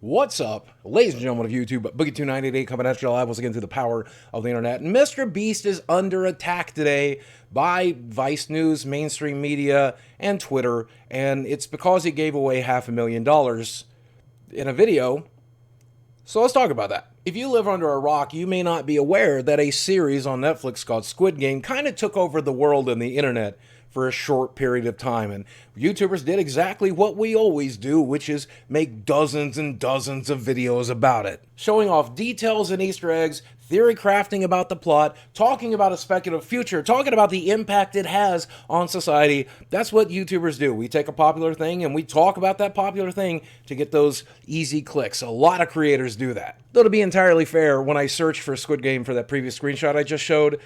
What's up, ladies and gentlemen of YouTube? Boogie2988 coming at you live once again through the power of the internet. And Mr. Beast is under attack today by Vice News, mainstream media, and Twitter. And it's because he gave away $500,000 in a video. So let's talk about that. If you live under a rock, you may not be aware that a series on Netflix called Squid Game kind of took over the world and the internet for a short period of time. And YouTubers did exactly what we always do, which is make dozens and dozens of videos about it. Showing off details and Easter eggs, theory crafting about the plot, talking about a speculative future, talking about the impact it has on society. That's what YouTubers do. We take a popular thing and we talk about that popular thing to get those easy clicks. A lot of creators do that. Though to be entirely fair, when I searched for Squid Game for that previous screenshot I just showed,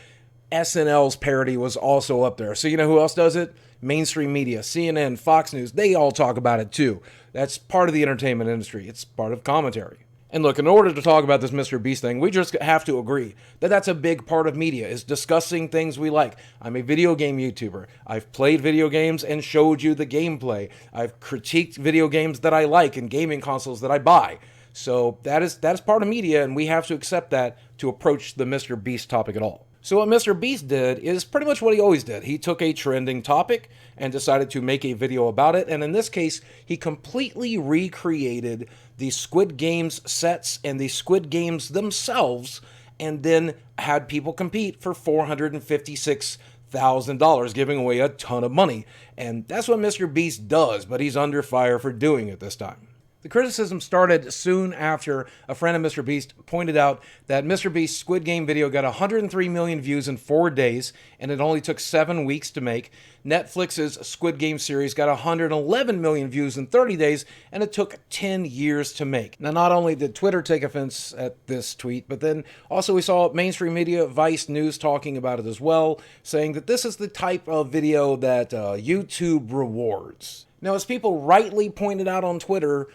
SNL's parody was also up there. So you know who else does it? Mainstream media, CNN, Fox News, they all talk about it too. That's part of the entertainment industry. It's part of commentary. And look, in order to talk about this Mr. Beast thing, we just have to agree that that's a big part of media, is discussing things we like. I'm a video game YouTuber. I've played video games and showed you the gameplay. I've critiqued video games that I like and gaming consoles that I buy. So that's part of media, and we have to accept that to approach the Mr. Beast topic at all. So what Mr. Beast did is pretty much what he always did. He took a trending topic and decided to make a video about it. And in this case, he completely recreated the Squid Games sets and the Squid Games themselves, and then had people compete for $456,000, giving away a ton of money. And that's what Mr. Beast does, but he's under fire for doing it this time. The criticism started soon after a friend of Mr. Beast pointed out that Mr. Beast's Squid Game video got 103 million views in 4 days, and it only took 7 weeks to make. Netflix's Squid Game series got 111 million views in 30 days, and it took 10 years to make. Now, not only did Twitter take offense at this tweet, but then also we saw mainstream media, Vice News, talking about it as well, saying that this is the type of video that YouTube rewards. Now, as people rightly pointed out on Twitter,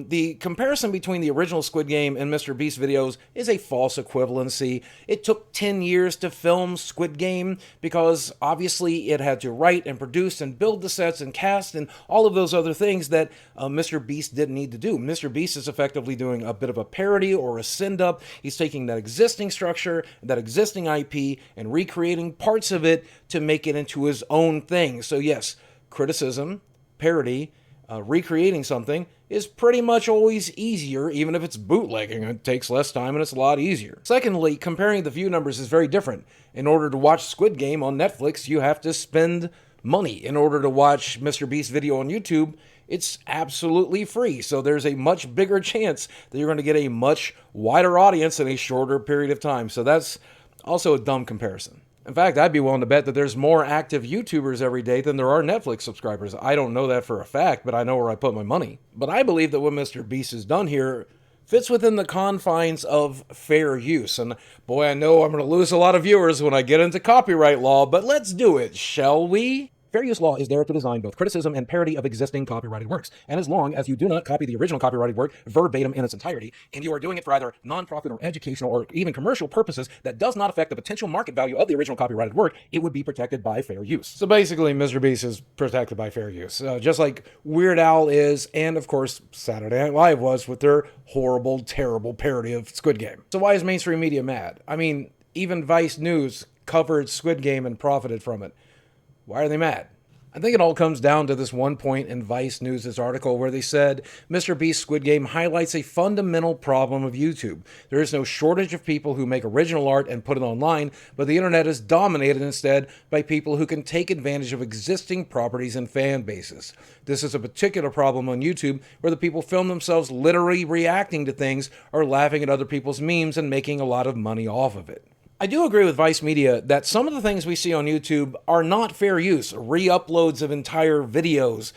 the comparison between the original Squid Game and Mr. Beast videos is a false equivalency. It took 10 years to film Squid Game because obviously it had to write and produce and build the sets and cast and all of those other things that Mr. Beast didn't need to do. Mr. Beast is effectively doing a bit of a parody or a send-up. He's taking that existing structure, that existing IP, and recreating parts of it to make it into his own thing. So yes, criticism, parody, recreating something is pretty much always easier, even if it's bootlegging. It takes less time and it's a lot easier. Secondly, comparing the view numbers is very different. In order to watch Squid Game on Netflix, you have to spend money. In order to watch Mr. Beast's video on YouTube, it's absolutely free. So there's a much bigger chance that you're going to get a much wider audience in a shorter period of time. So that's also a dumb comparison. In fact, I'd be willing to bet that there's more active YouTubers every day than there are Netflix subscribers. I don't know that for a fact, but I know where I put my money. But I believe that what Mr. Beast has done here fits within the confines of fair use. And boy, I know I'm going to lose a lot of viewers when I get into copyright law, but let's do it, shall we? Fair use law is there to design both criticism and parody of existing copyrighted works. And as long as you do not copy the original copyrighted work verbatim in its entirety, and you are doing it for either nonprofit or educational or even commercial purposes that does not affect the potential market value of the original copyrighted work, it would be protected by fair use. So basically, Mr. Beast is protected by fair use, just like Weird Al is, and of course, Saturday Night Live was with their horrible, terrible parody of Squid Game. So why is mainstream media mad? I mean, even Vice News covered Squid Game and profited from it. Why are they mad? I think it all comes down to this one point in Vice News' article where they said, Mr. Beast's Squid Game highlights a fundamental problem of YouTube. There is no shortage of people who make original art and put it online, but the internet is dominated instead by people who can take advantage of existing properties and fan bases. This is a particular problem on YouTube where the people film themselves literally reacting to things or laughing at other people's memes and making a lot of money off of it. I do agree with Vice Media that some of the things we see on YouTube are not fair use. Re-uploads of entire videos,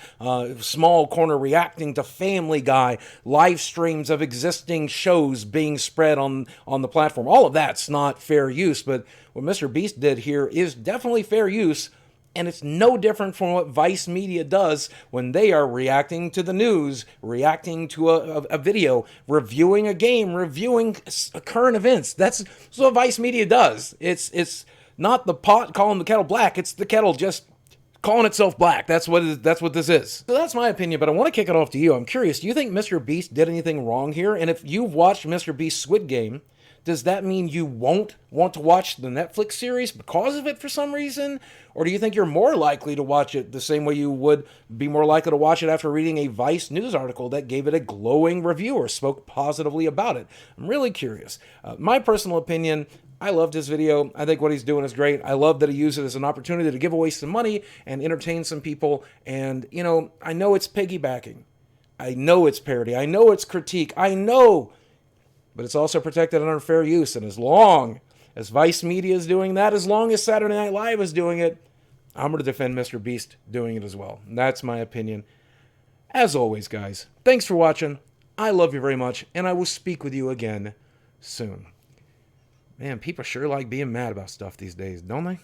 small corner reacting to Family Guy, live streams of existing shows being spread on the platform. All of that's not fair use, but what Mr. Beast did here is definitely fair use. And it's no different from what Vice Media does when they are reacting to the news, reacting to a video, reviewing a game, reviewing current events. That's what Vice Media does. It's not the pot calling the kettle black. It's the kettle just calling itself black. That's what this is. So that's my opinion, but I want to kick it off to you. I'm curious, do you think Mr. Beast did anything wrong here? And if you've watched Mr. Beast's Squid Game, does that mean you won't want to watch the Netflix series because of it for some reason? Or do you think you're more likely to watch it the same way you would be more likely to watch it after reading a Vice news article that gave it a glowing review or spoke positively about it? I'm really curious. My personal opinion, I loved his video. I think what he's doing is great. I love that he used it as an opportunity to give away some money and entertain some people. And, you know, I know it's piggybacking. I know it's parody. I know it's critique. I know. But it's also protected under fair use. And as long as Vice Media is doing that, as long as Saturday Night Live is doing it, I'm going to defend Mr. Beast doing it as well. And that's my opinion. As always, guys, thanks for watching. I love you very much, and I will speak with you again soon. Man, people sure like being mad about stuff these days, don't they?